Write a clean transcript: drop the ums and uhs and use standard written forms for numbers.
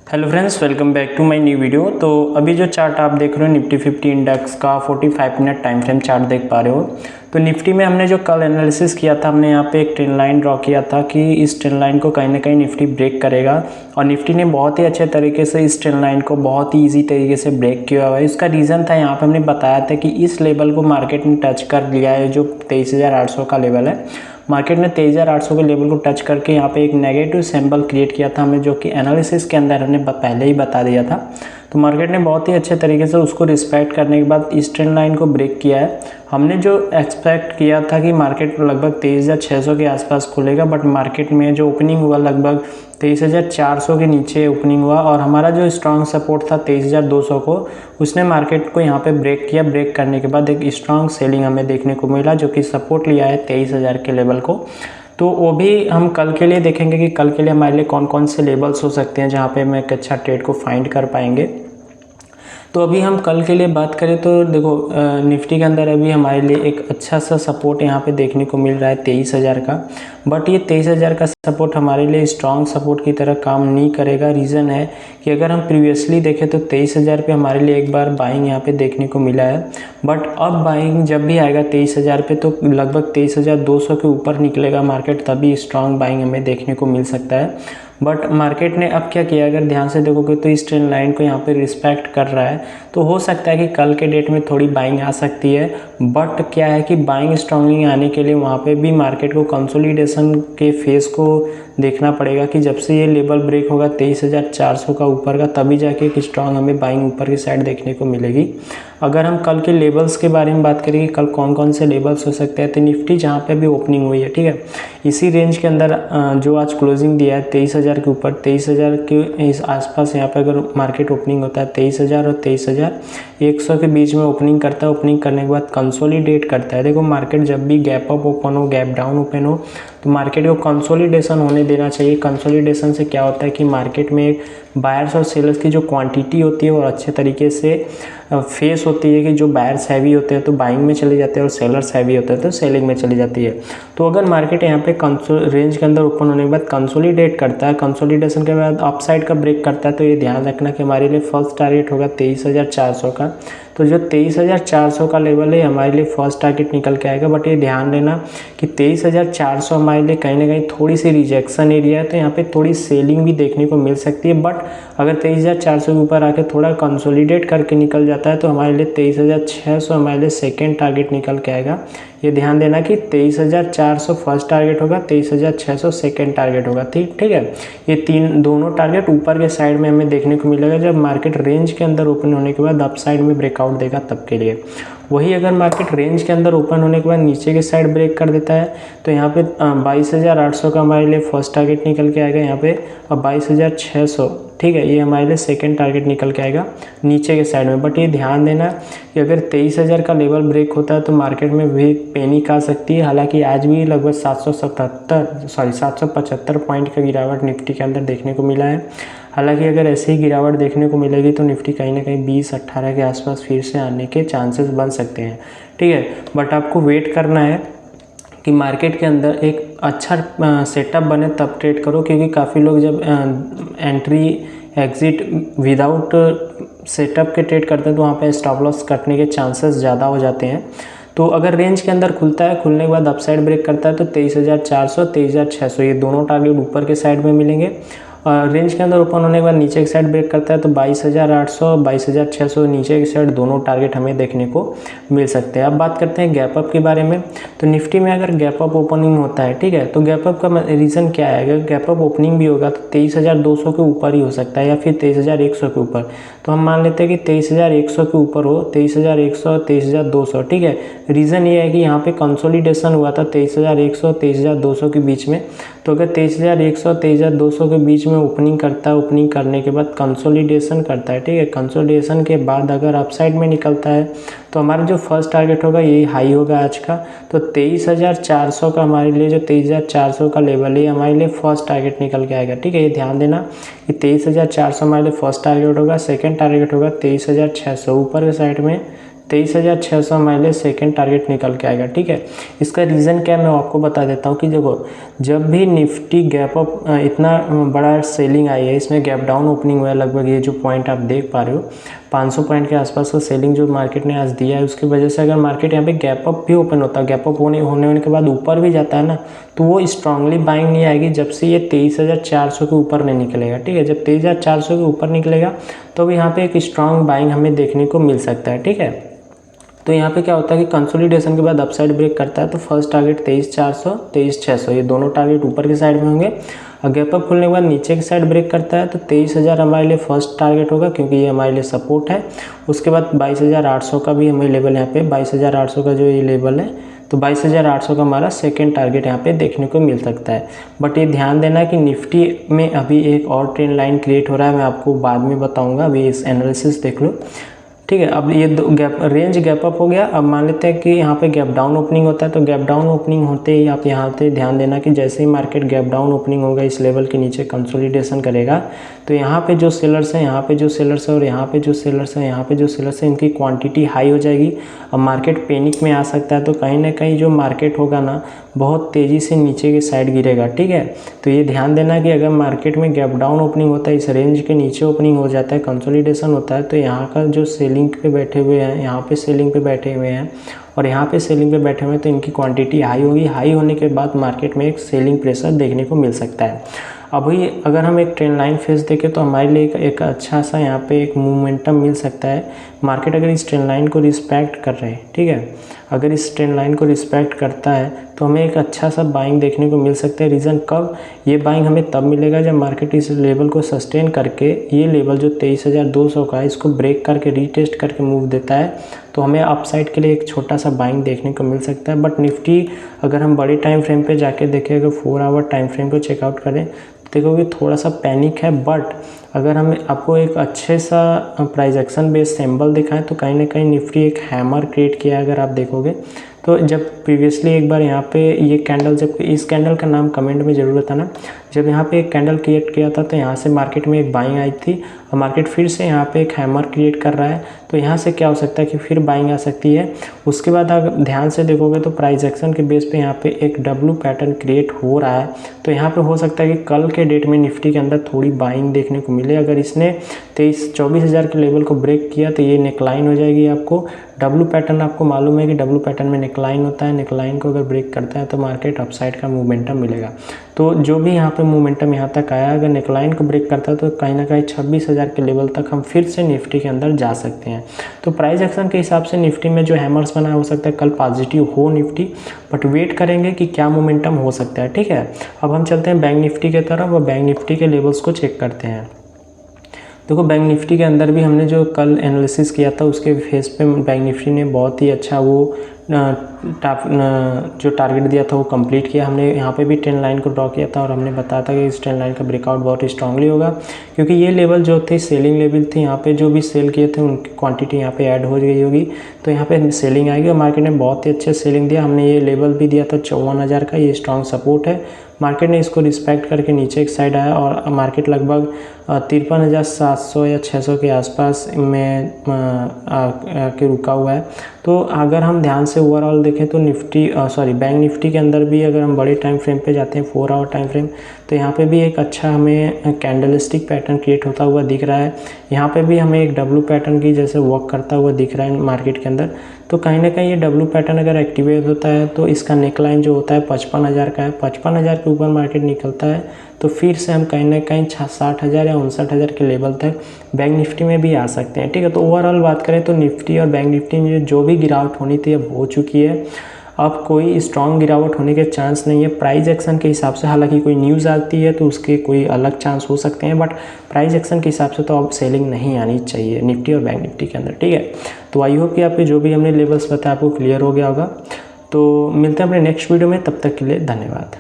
Hello friends, welcome back to my new video. तो अभी जो चार्ट आप देख रहे हो निफ्टी 50 इंडेक्स का 45 मिनट टाइम फ्रेम चार्ट देख पा रहे हो। तो निफ्टी में हमने जो कल एनालिसिस किया था, हमने यहाँ पे एक ट्रेंड लाइन ड्रॉ किया था कि इस ट्रेंड लाइन को कहीं ना कहीं निफ्टी ब्रेक करेगा, और निफ्टी ने बहुत ही अच्छे तरीके से इस ट्रेंड लाइन को बहुत ही ईजी तरीके से ब्रेक किया हुआ है। इसका रीज़न था, यहाँ पर हमने बताया था कि इस लेवल को मार्केट ने टच कर लिया है, जो 23,800 का लेवल है। मार्केट ने 23,800 के लेवल को टच करके यहाँ पे एक नेगेटिव सिंबल क्रिएट किया था हमें, जो कि एनालिसिस के अंदर हमने पहले ही बता दिया था। तो मार्केट ने बहुत ही अच्छे तरीके से उसको रिस्पेक्ट करने के बाद इस ट्रेंड लाइन को ब्रेक किया है। हमने जो एक्सपेक्ट किया था कि मार्केट लगभग 23,600 के आसपास खुलेगा, बट मार्केट में जो ओपनिंग हुआ लगभग 23,400 के नीचे ओपनिंग हुआ, और हमारा जो स्ट्रॉन्ग सपोर्ट था 23,200 को, उसने मार्केट को यहाँ पे ब्रेक किया। ब्रेक करने के बाद एक स्ट्रॉन्ग सेलिंग हमें देखने को मिला, जो कि सपोर्ट लिया है 23,000 के लेवल को। तो वो भी हम कल के लिए देखेंगे कि कल के लिए हमारे लिए कौन कौन से लेवल्स हो सकते हैं जहाँ पे हम एक अच्छा ट्रेड को फाइंड कर पाएंगे। तो अभी हम कल के लिए बात करें तो देखो, निफ्टी के अंदर अभी हमारे लिए एक अच्छा सा सपोर्ट यहाँ पे देखने को मिल रहा है 23,000 का। बट ये 23,000 का सपोर्ट हमारे लिए स्ट्रॉन्ग सपोर्ट की तरह काम नहीं करेगा। रीज़न है कि अगर हम प्रीवियसली देखें तो 23,000 पे हमारे लिए एक बार बाइंग यहाँ पे देखने को मिला है, बट अब बाइंग जब भी आएगा 23,000 पे तो लगभग 23,200 के ऊपर निकलेगा मार्केट, तभी स्ट्रॉन्ग बाइंग हमें देखने को मिल सकता है। बट मार्केट ने अब क्या किया, अगर ध्यान से देखोगे तो इस ट्रेंड लाइन को यहाँ पे रिस्पेक्ट कर रहा है। तो हो सकता है कि कल के डेट में थोड़ी बाइंग आ सकती है, बट क्या है कि बाइंग स्ट्रांगली आने के लिए वहाँ पे भी मार्केट को कंसोलिडेशन के फेस को देखना पड़ेगा कि जब से ये लेवल ब्रेक होगा 23,400 का ऊपर का, तभी जाके एक स्ट्रांग हमें बाइंग ऊपर की साइड देखने को मिलेगी। अगर हम कल के लेवल्स के बारे में बात करेंगे, कल कौन कौन से लेवल्स हो सकते हैं, तो निफ्टी जहाँ पे भी ओपनिंग हुई है, ठीक है, इसी रेंज के अंदर जो आज क्लोजिंग दिया है 23,000 के ऊपर, 23,000 के इस आसपास यहाँ पे अगर मार्केट ओपनिंग होता है 23,000 और 23,100 के बीच में ओपनिंग करता है। ओपनिंग करने के बाद कंसोलिडेट करता है। देखो, मार्केट जब भी गैप अप ओपन हो, गैप डाउन ओपन हो, तो मार्केट को कंसोलिडेशन होने देना चाहिए। कंसोलिडेशन से क्या होता है कि मार्केट में एक बायर्स और सेलर्स की जो क्वांटिटी होती है और अच्छे तरीके से फेस होती है कि जो बायर्स हैवी होते हैं तो बाइंग में चले जाते हैं और सेलर्स हैवी होते हैं तो सेलिंग में चली जाती है। तो अगर मार्केट यहाँ पे रेंज के अंदर ओपन होने के बाद कंसोलिडेट करता है, कंसोलिडेशन के बाद अपसाइड का ब्रेक करता है, तो ये ध्यान रखना कि हमारे लिए फर्स्ट टारगेट होगा 23,400 का। तो जो 23,400 का लेवल है हमारे लिए फर्स्ट टारगेट निकल के आएगा। बट ये ध्यान देना कि 23,400 हमारे लिए कहीं ना कहीं थोड़ी सी रिजेक्शन एरिया है, तो यहाँ पे थोड़ी सेलिंग भी देखने को मिल सकती है। बट अगर 23,400 के ऊपर आके थोड़ा कंसोलिडेट करके निकल जाता है तो हमारे लिए 23,600 हमारे लिए सेकेंड टारगेट निकल के आएगा। ये ध्यान देना कि 23,400 फर्स्ट टारगेट होगा, 23,600 सेकेंड टारगेट होगा। ठीक है, ये दोनों टारगेट ऊपर के साइड में हमें देखने को मिलेगा जब मार्केट रेंज के अंदर ओपन होने के बाद अप साइड में ब्रेकआउट देगा तब के लिए। वही अगर मार्केट रेंज के अंदर ओपन होने के बाद नीचे के साइड ब्रेक कर देता है तो यहाँ पे 22,800 का हमारे लिए फर्स्ट टारगेट निकल के आएगा यहाँ पे, और 22,600, ठीक है, ये हमारे लिए सेकंड टारगेट निकल के आएगा नीचे के साइड में। बट ये ध्यान देना कि अगर 23,000 का लेवल ब्रेक होता है तो मार्केट में भी पैनिक आ सकती है। हालांकि आज भी लगभग 775 पॉइंट का गिरावट निफ्टी के अंदर देखने को मिला है। हालांकि अगर ऐसे ही गिरावट देखने को मिलेगी तो निफ्टी कहीं ना कहीं 20-18 के आसपास फिर से आने के चांसेस बन सकते हैं, ठीक है। बट आपको वेट करना है कि मार्केट के अंदर एक अच्छा सेटअप बने तब ट्रेड करो, क्योंकि काफ़ी लोग जब एंट्री एग्ज़िट विदाउट सेटअप के ट्रेड करते हैं तो वहाँ पे स्टॉप लॉस कटने के चांसेस ज़्यादा हो जाते हैं। तो अगर रेंज के अंदर खुलता है, खुलने के बाद अपसाइड ब्रेक करता है तो 23,400 23,600 ये दोनों टारगेट ऊपर के साइड में मिलेंगे। रेंज के अंदर ओपन होने के बाद नीचे की साइड ब्रेक करता है तो 22,800 22,600 नीचे की साइड दोनों टारगेट हमें देखने को मिल सकते हैं। अब बात करते हैं गैप अप के बारे में। तो निफ्टी में अगर गैप अप ओपनिंग होता है, ठीक है, तो गैप अप का रीज़न क्या है, अगर गैप अप ओपनिंग भी होगा तो 23,200 के ऊपर ही हो सकता है या फिर 23,100 के ऊपर। तो हम मान लेते हैं कि 23,100 के ऊपर हो, 23,100 23,200, ठीक है। रीज़न ये है कि यहाँ पे कंसोलिडेशन हुआ था 23,100 23,200 के बीच में। तो अगर 23,100 23,200 के बीच में ओपनिंग करता है, ओपनिंग करने के बाद कंसोलिडेशन करता है, ठीक है, कंसोलिडेशन के बाद अगर अपसाइड में निकलता है तो हमारा जो फर्स्ट टारगेट होगा यही हाई होगा आज का। तो 23,400 का हमारे लिए जो 23,400 का लेवल है हमारे लिए फर्स्ट टारगेट निकल के आएगा, ठीक है। ये ध्यान देना कि 23,400 हमारे लिए फर्स्ट टारगेट होगा, सेकेंड टारगेट होगा 23,600 ऊपर के साइड में 23,600 हमारे लिए सेकेंड टारगेट निकल के आएगा। ठीक है, इसका रीज़न क्या है मैं आपको बता देता हूँ कि देखो जब भी निफ्टी गैप अप इतना बड़ा सेलिंग आई है, इसमें गैप डाउन ओपनिंग हुआ है लगभग, ये जो पॉइंट आप देख पा रहे हो 500 पॉइंट के आसपास का सेलिंग जो मार्केट ने आज दिया है, उसकी वजह से अगर मार्केट यहाँ पे गैप अप भी ओपन होता है, गैप अप होने के बाद ऊपर भी जाता है ना, तो वो स्ट्रांगली बाइंग नहीं आएगी जब से ये 23,400 के ऊपर नहीं निकलेगा। ठीक है, जब 23,400 के ऊपर निकलेगा तो भी यहाँ पे एक स्ट्रांग बाइंग हमें देखने को मिल सकता है। ठीक है, तो यहाँ पे क्या होता है कि कंसोलिडेशन के बाद अपसाइड ब्रेक करता है तो फर्स्ट टारगेट 23,400 23,600 ये दोनों टारगेट ऊपर की साइड में होंगे, और गैप अप खुलने के बाद नीचे की साइड ब्रेक करता है तो 23,000 हमारे लिए फर्स्ट टारगेट होगा क्योंकि ये हमारे लिए सपोर्ट है। उसके बाद 22,800 का भी हमें लेवल यहाँ पे 22,800 का जो ये लेवल है, तो 22,800 का हमारा सेकेंड टारगेट यहाँ पे देखने को मिल सकता है। बट ये ध्यान देना कि निफ्टी में अभी एक और ट्रेंड लाइन क्रिएट हो रहा है, मैं आपको बाद में बताऊँगा, अभी इस एनालिसिस देख लो। ठीक है, अब ये रेंज गैप अप हो गया। अब मान लेते हैं कि यहाँ पे गैप डाउन ओपनिंग होता है, तो गैप डाउन ओपनिंग होते ही आप यहाँ पे ध्यान देना कि जैसे ही मार्केट गैप डाउन ओपनिंग होगा, इस लेवल के नीचे कंसोलिडेशन करेगा, तो यहाँ पे जो सेलर्स हैं, यहाँ पे जो सेलर्स हैं और यहाँ पे जो सेलर्स हैं, यहाँ पे जो सेलर्स हैं, इनकी क्वांटिटी हाई हो जाएगी। अब मार्केट पैनिक में आ सकता है, तो कहीं ना कहीं जो मार्केट होगा ना बहुत तेज़ी से नीचे की साइड गिरेगा। ठीक है, तो ये ध्यान देना कि अगर मार्केट में गैप डाउन ओपनिंग होता है, इस रेंज के नीचे ओपनिंग हो जाता है, कंसोलिडेशन होता है, तो यहाँ का जो सेलिंग पे बैठे हुए हैं, यहाँ पे सेलिंग पे बैठे हुए हैं और यहाँ पे सेलिंग पे बैठे हुए हैं, तो इनकी क्वांटिटी हाई होगी। हाई होने के बाद मार्केट में एक सेलिंग प्रेशर देखने को मिल सकता है। अभी अगर हम एक ट्रेंड लाइन फेस देखें तो हमारे लिए एक अच्छा सा यहाँ पे एक मोमेंटम मिल सकता है। मार्केट अगर इस ट्रेंड लाइन को रिस्पेक्ट कर रहे हैं, ठीक है, अगर इस ट्रेंड लाइन को रिस्पेक्ट करता है तो हमें एक अच्छा सा बाइंग देखने को मिल सकता है। रीज़न कब ये बाइंग हमें तब मिलेगा जब मार्केट इस लेवल को सस्टेन करके ये लेवल जो 23,200 का है इसको ब्रेक करके रीटेस्ट करके मूव देता है, तो हमें अपसाइड के लिए एक छोटा सा बाइंग देखने को मिल सकता है। बट निफ्टी अगर हम बड़े टाइम फ्रेम पे जाके देखें, अगर 4 आवर टाइम फ्रेम को चेकआउट करें, देखोगे थोड़ा सा पैनिक है। बट अगर हम आपको एक अच्छे सा प्राइस एक्शन बेस्ड सिंबल दिखाएं तो कहीं ना कहीं निफ्टी एक हैमर क्रिएट किया है। अगर आप देखोगे तो जब प्रीवियसली एक बार यहाँ पे ये कैंडल, जब इस कैंडल का नाम कमेंट में ज़रूर बताना, जब यहाँ पे एक कैंडल क्रिएट किया था तो यहाँ से मार्केट में एक बाइंग आई थी और मार्केट फिर से यहाँ पे एक हैमर क्रिएट कर रहा है, तो यहाँ से क्या हो सकता है कि फिर बाइंग आ सकती है। उसके बाद अगर ध्यान से देखोगे तो प्राइस एक्शन के बेस पे यहाँ पे एक डब्ल्यू पैटर्न क्रिएट हो रहा है, तो यहाँ पे हो सकता है कि कल के डेट में निफ्टी के अंदर थोड़ी बाइंग देखने को मिले। अगर इसने 24,000 के लेवल को ब्रेक किया तो ये नेकलाइन हो जाएगी। आपको डब्ल्यू पैटर्न आपको मालूम है कि डब्ल्यू पैटर्न में नेकलाइन होता है, नेकलाइन को अगर ब्रेक करता है तो मार्केट अपसाइड का मूवमेंटम मिलेगा। तो जो भी यहाँ पे मूवमेंटम यहाँ तक आया, अगर नेकलाइन को ब्रेक करता है तो कहीं ना कहीं 26,000 के लेवल तक हम फिर से निफ्टी के अंदर जा सकते हैं। तो प्राइस एक्शन के हिसाब से निफ्टी में जो हैमर्स बना हो सकता है कल पॉजिटिव हो निफ्टी, बट वेट करेंगे कि क्या मोमेंटम हो सकता है। ठीक है, अब हम चलते हैं बैंक निफ्टी की तरफ और बैंक निफ्टी के लेवल्स को चेक करते हैं। देखो बैंक निफ्टी के अंदर भी हमने जो कल एनालिसिस किया था उसके फेस पे बैंक निफ्टी ने बहुत ही अच्छा वो जो टारगेट दिया था वो कंप्लीट किया। हमने यहाँ पे भी ट्रेंड लाइन को ड्रॉ किया था और हमने बताया था कि इस ट्रेंड लाइन का ब्रेकआउट बहुत स्ट्रांगली होगा, क्योंकि ये लेवल जो थे सेलिंग लेवल थे। यहाँ पे जो भी सेल किए थे उनकी क्वांटिटी यहाँ पे ऐड हो गई होगी, तो यहाँ पे सेलिंग आएगी और मार्केट ने बहुत ही अच्छे सेलिंग दिया। हमने ये लेवल भी दिया था 54,000 का, ये स्ट्रॉन्ग सपोर्ट है। मार्केट ने इसको रिस्पेक्ट करके नीचे एक साइड आया और मार्केट लगभग 53,700 या 600 के आसपास में आके रुका हुआ है। तो अगर हम ध्यान से ओवरऑल देखें तो बैंक निफ्टी के अंदर भी अगर हम बड़े टाइम फ्रेम पे जाते हैं 4 आवर टाइम फ्रेम, तो यहाँ पे भी एक अच्छा हमें कैंडलस्टिक पैटर्न क्रिएट होता हुआ दिख रहा है। यहाँ पे भी हमें एक डब्ल्यू पैटर्न की जैसे वर्क करता हुआ दिख रहा है मार्केट के अंदर। तो कहीं ना कहीं ये डब्ल्यू पैटर्न अगर एक्टिवेट होता है तो इसका नेकलाइन जो होता है 55,000 का है। 55,000 के ऊपर मार्केट निकलता है तो फिर से हम कहीं ना कहीं 60,000 या 59,000 के लेवल तक बैंक निफ्टी में भी आ सकते हैं। ठीक है, तो ओवरऑल बात करें तो निफ्टी और बैंक निफ्टी में जो भी गिरावट होनी थी अब हो चुकी है। अब कोई स्ट्रॉन्ग गिरावट होने के चांस नहीं है प्राइस एक्शन के हिसाब से। हालांकि कोई न्यूज़ आती है तो उसके कोई अलग चांस हो सकते हैं, बट प्राइस एक्शन के हिसाब से तो अब सेलिंग नहीं आनी चाहिए निफ्टी और बैंक निफ्टी के अंदर। ठीक है, तो आई होप कि आपके जो भी हमने लेवल्स बताया आपको क्लियर हो गया होगा। तो मिलते हैं अपने नेक्स्ट वीडियो में, तब तक के लिए धन्यवाद।